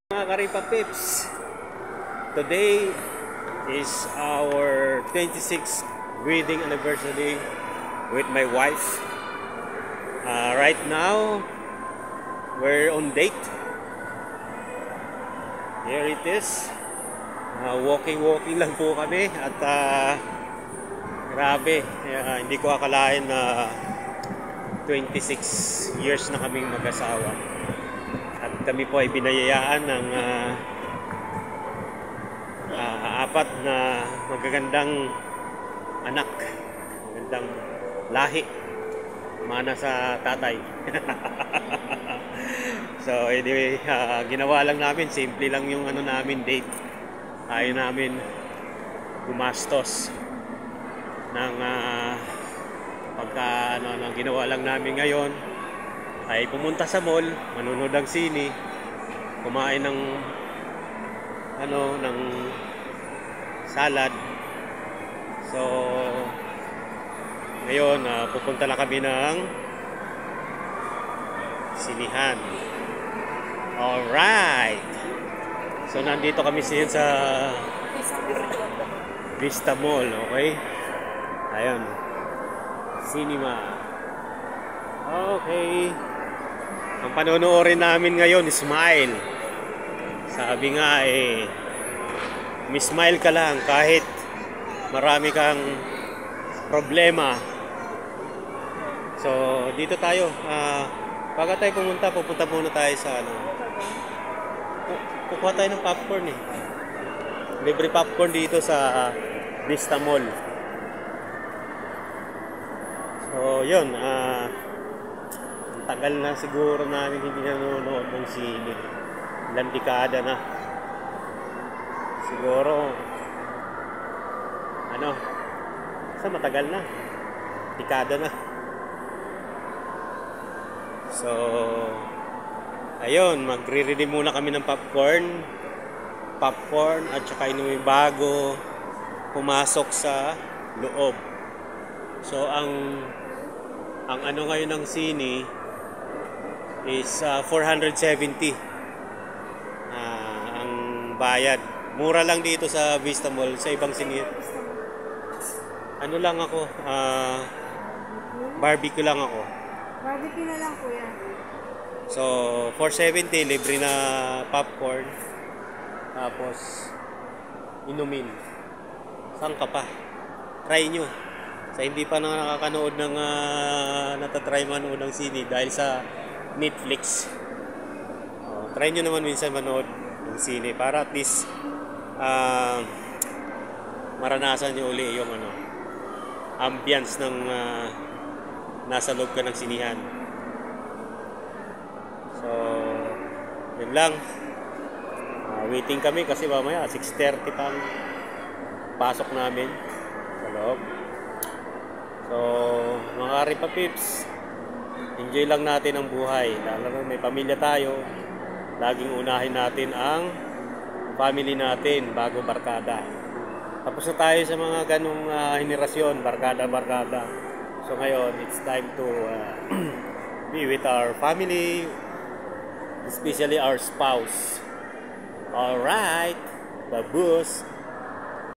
Mga Karipa Pips, today is our 26th wedding anniversary with my wife. Right now, we're on date. Here it is. Walking lang po kami at grabe, hindi ko akalain na 26 years na kaming mag-asawa. At kami po ay binayayaan ng apat na magagandang anak, magandang lahi, mana sa tatay. So anyway, ginawa lang namin, simple lang yung namin date. Ayaw namin gumastos ng pagka ginawa lang namin ngayon ay pumunta sa mall, manunod ng sine, kumain ng ng salad. So ngayon pupunta lang kami ng sinihan. Alright, so nandito kami sa Vista Mall. Okay, ayun, cinema. Okay, ang panonoodin namin ngayon is Smile. Sabi nga smile ka lang kahit marami kang problema. So dito tayo, bago tayo pupunta muna tayo sa kukuha tayo ng popcorn libre popcorn dito sa Vista Mall. So yun, tagal na siguro namin hindi nanonood ng sine. Ilang dekada na. Siguro sa matagal na. Dekada na. So ayun, magre-ready muna kami ng popcorn at saka inumin bago pumasok sa loob. So ang ngayon ng sine is 470 ang bayad. Mura lang dito sa Vista Mall. Sa ibang sine lang ako, barbecue lang ako. Barbecue na lang kuya. So 470, libre na popcorn, tapos inumin. Saan ka pa? Try nyo. Sa hindi pa nakakanood ng natatry manood ng sine dahil sa Netflix, try nyo naman minsan manood ng sine para at least maranasan nyo uli yung ambience ng nasa loob ka ng sinihan. So yun lang, waiting kami kasi mamaya 6:30 pang pasok namin sa loob. So mga Karipa Pips, enjoy lang natin ang buhay. Lalo na may pamilya tayo, laging unahin natin ang family natin bago barkada. Tapos na tayo sa mga ganong henerasyon, barkada. So ngayon, it's time to be with our family, especially our spouse. Alright, babush!